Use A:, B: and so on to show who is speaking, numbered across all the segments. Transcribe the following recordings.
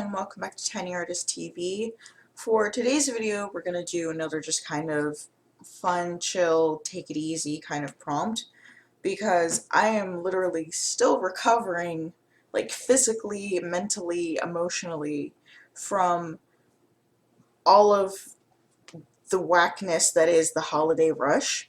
A: and welcome back to Tiny Artist TV. For today's video, we're going to do another just kind of fun, chill, take it easy kind of prompt because I am literally still recovering, like physically, mentally, emotionally, from all of the whackness that is the holiday rush.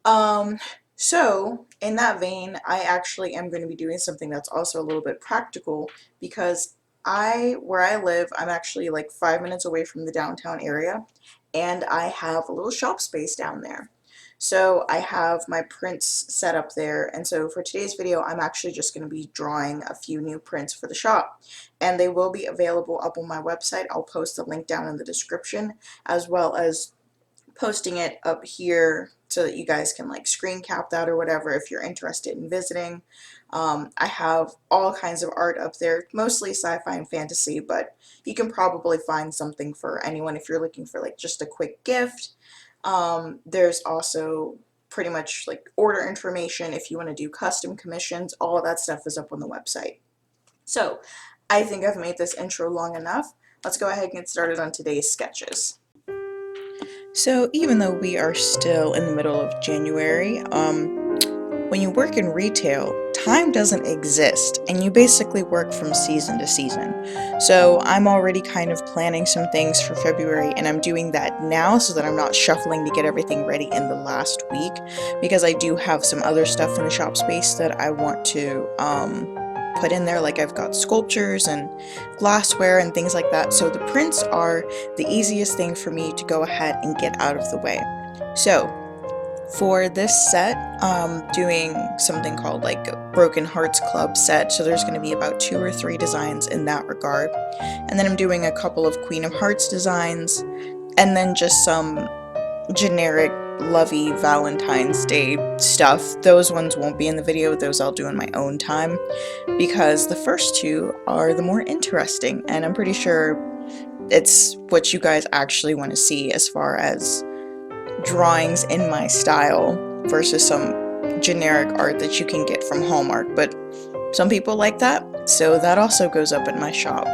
A: Um, so in that vein, I actually am going to be doing something that's also a little bit practical because where I live, I'm actually like 5 minutes away from the downtown area, and I have a little shop space down there. So I have my prints set up there, and so for today's video, I'm actually just going to be drawing a few new prints for the shop, and they will be available up on my website. I'll post the link down in the description, as well as posting it up here so that you guys can like screen cap that or whatever if you're interested in visiting. I have all kinds of art up there, mostly sci-fi and fantasy, but you can probably find something for anyone if you're looking for like just a quick gift. There's also pretty much like order information if you want to do custom commissions. All of that stuff is up on the website. So I think I've made this intro long enough. Let's go ahead and get started on today's sketches. So even though we are still in the middle of January, when you work in retail, time doesn't exist, and you basically work from season to season. So I'm already kind of planning some things for February, and I'm doing that now so that I'm not shuffling to get everything ready in the last week, because I do have some other stuff in the shop space that I want to put in there, like I've got sculptures and glassware and things like that. So the prints are the easiest thing for me to go ahead and get out of the way. So for this set, doing something called like a Broken Hearts Club set, so there's going to be about 2 or 3 designs in that regard. And then I'm doing a couple of Queen of Hearts designs, and then just some generic lovey Valentine's Day stuff. Those ones won't be in the video, those I'll do in my own time, because the first 2 are the more interesting, and I'm pretty sure it's what you guys actually want to see as far as drawings in my style versus some generic art that you can get from Hallmark, but some people like that, so that also goes up in my shop.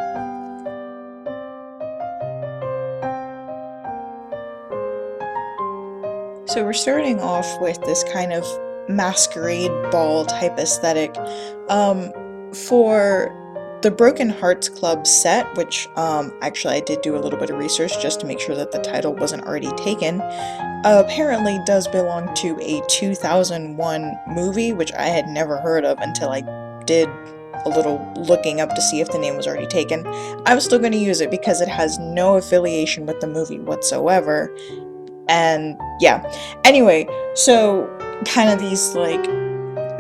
A: So we're starting off with this kind of masquerade ball type aesthetic. For the Broken Hearts Club set, which actually I did do a little bit of research just to make sure that the title wasn't already taken, apparently does belong to a 2001 movie, which I had never heard of until I did a little looking up to see if the name was already taken. I was still going to use it because it has no affiliation with the movie whatsoever. And yeah, anyway, so kind of these like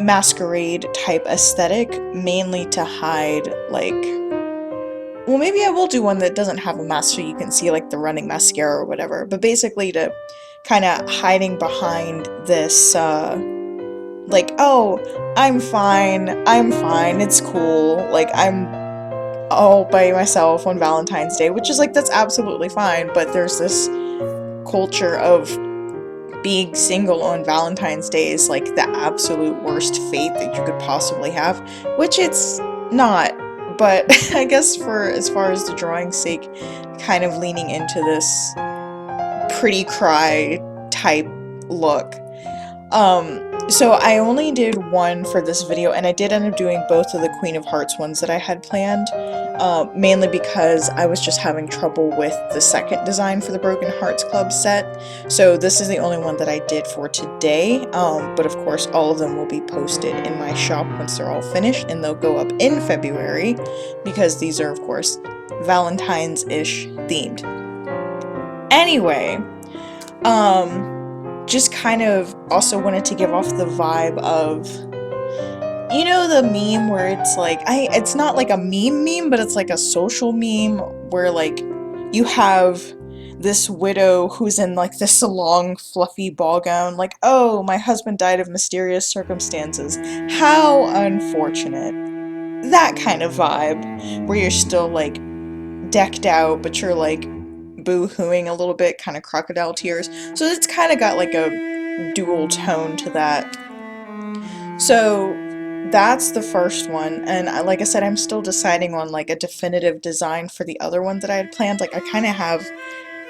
A: masquerade type aesthetic, mainly to hide like, well, maybe I will do one that doesn't have a mask so you can see like the running mascara or whatever, but basically to kind of hiding behind this like, oh, I'm fine, it's cool, like I'm all by myself on Valentine's Day, which is like, that's absolutely fine, but there's this culture of being single on Valentine's Day is like the absolute worst fate that you could possibly have, which it's not, but I guess for as far as the drawing's sake, kind of leaning into this pretty cry type look. So I only did one for this video, and I did end up doing both of the Queen of Hearts ones that I had planned, mainly because I was just having trouble with the second design for the Broken Hearts Club set. So this is the only one that I did for today, but of course all of them will be posted in my shop once they're all finished, and they'll go up in February, because these are of course Valentine's-ish themed. Anyway, just kind of also wanted to give off the vibe of, you know, the meme where it's like, it's not like a meme, but it's like a social meme where like you have this widow who's in like this long fluffy ball gown, like, oh, my husband died of mysterious circumstances, how unfortunate. That kind of vibe where you're still like decked out, but you're like boo-hooing a little bit, kind of crocodile tears. So it's kind of got like a dual tone to that. So that's the first one, and like I said, I'm still deciding on like a definitive design for the other one that I had planned. Like I kind of have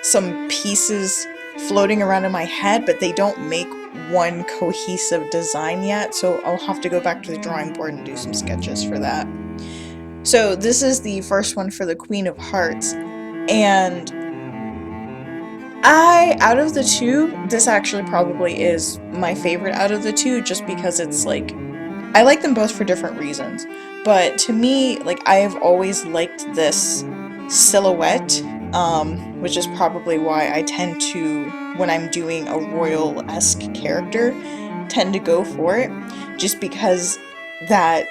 A: some pieces floating around in my head, but they don't make one cohesive design yet, so I'll have to go back to the drawing board and do some sketches for that. So this is the first one for the Queen of Hearts, and out of the two, this actually probably is my favorite out of the two, just because it's like, I like them both for different reasons, but to me, like, I have always liked this silhouette, which is probably why I tend to, when I'm doing a royal-esque character, tend to go for it, just because that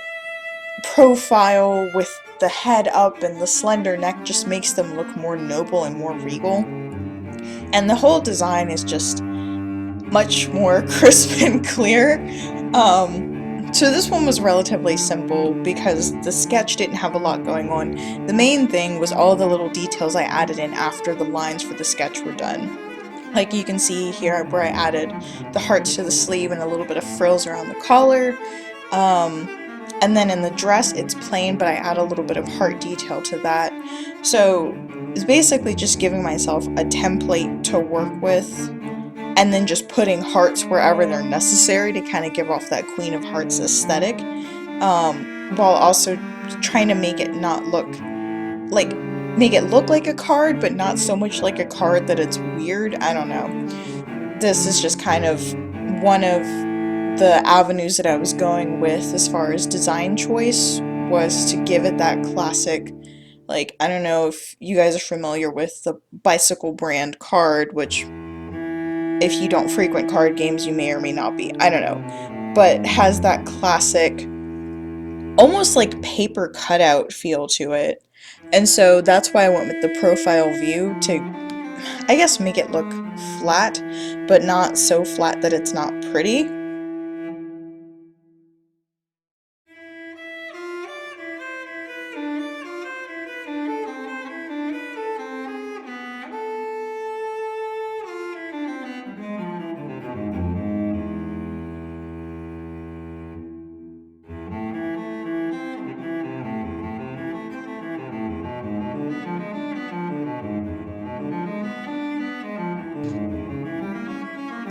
A: profile with the head up and the slender neck just makes them look more noble and more regal. And the whole design is just much more crisp and clear. So this one was relatively simple because the sketch didn't have a lot going on. The main thing was all the little details I added in after the lines for the sketch were done. Like you can see here where I added the hearts to the sleeve and a little bit of frills around the collar. And then in the dress, it's plain, but I add a little bit of heart detail to that. So it's basically just giving myself a template to work with, and then just putting hearts wherever they're necessary to kind of give off that Queen of Hearts aesthetic, while also trying to make it not look like, make it look like a card, but not so much like a card that it's weird. I don't know. This is just kind of one of the avenues that I was going with as far as design choice, was to give it that classic, like, I don't know if you guys are familiar with the bicycle brand card, which if you don't frequent card games, you may or may not be. I don't know. But has that classic, almost like paper cutout feel to it. And so that's why I went with the profile view to, I guess, make it look flat, but not so flat that it's not pretty.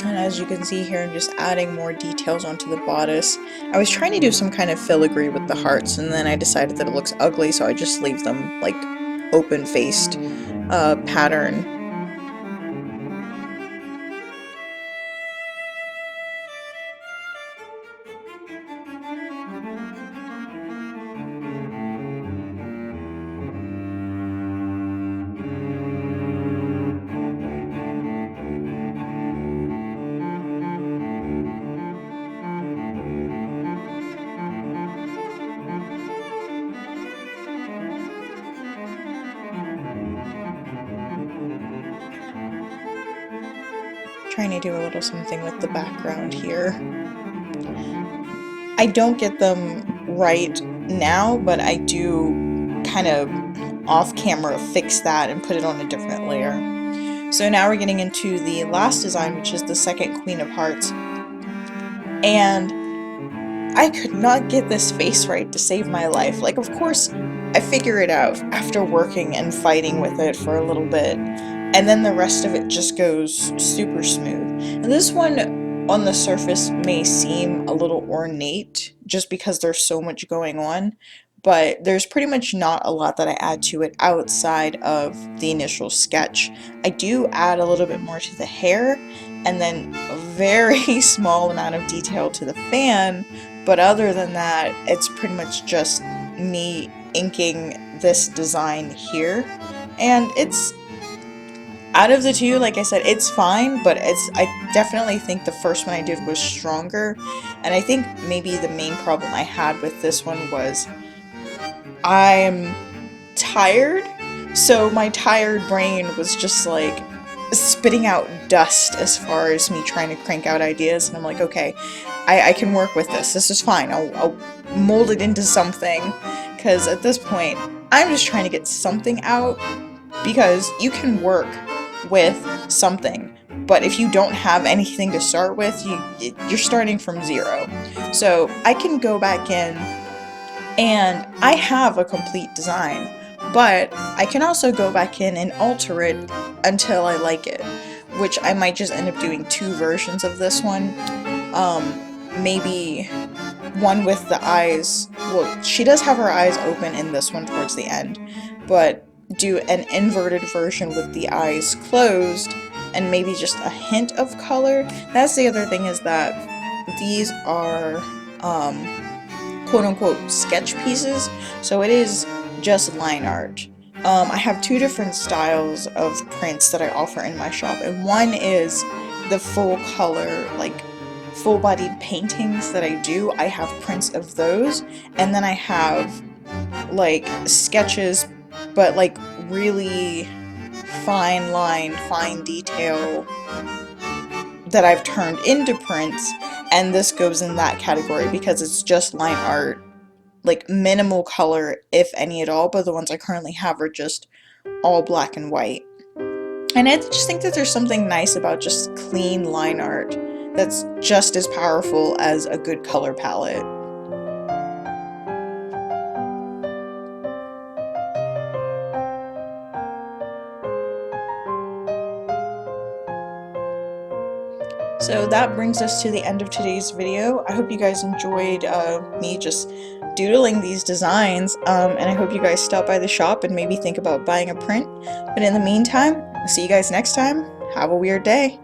A: And as you can see here, I'm just adding more details onto the bodice. I was trying to do some kind of filigree with the hearts, and then I decided that it looks ugly, so I just leave them like open-faced pattern. Trying to do a little something with the background here. I don't get them right now, but I do kind of off camera fix that and put it on a different layer. So now we're getting into the last design, which is the second Queen of Hearts. And I could not get this face right to save my life. Like, of course, I figure it out after working and fighting with it for a little bit, and then the rest of it just goes super smooth. And this one, on the surface, may seem a little ornate, just because there's so much going on, but there's pretty much not a lot that I add to it outside of the initial sketch. I do add a little bit more to the hair, and then a very small amount of detail to the fan, but other than that, it's pretty much just me inking this design here. And it's, out of the two, like I said, it's fine, but I definitely think the first one I did was stronger. And I think maybe the main problem I had with this one was I'm tired, so my tired brain was just like spitting out dust as far as me trying to crank out ideas, and I'm like, okay, I can work with this. This is fine. I'll mold it into something, because at this point, I'm just trying to get something out, because you can work with something. but if you don't have anything to start with, you're starting from zero. So I can go back in and I have a complete design, but I can also go back in and alter it until I like it, which I might just end up doing 2 versions of this one. Maybe one with the eyes, well, she does have her eyes open in this one towards the end, but do an inverted version with the eyes closed and maybe just a hint of color. That's the other thing, is that these are quote-unquote sketch pieces, so it is just line art. I have 2 different styles of prints that I offer in my shop, and one is the full color, like full-bodied paintings that I do. I have prints of those, and then I have like sketches, but like really fine line, fine detail that I've turned into prints, and this goes in that category because it's just line art, like minimal color if any at all, but the ones I currently have are just all black and white. And I just think that there's something nice about just clean line art that's just as powerful as a good color palette. So that brings us to the end of today's video. I hope you guys enjoyed me just doodling these designs, and I hope you guys stop by the shop and maybe think about buying a print. But in the meantime, I'll see you guys next time. Have a weird day.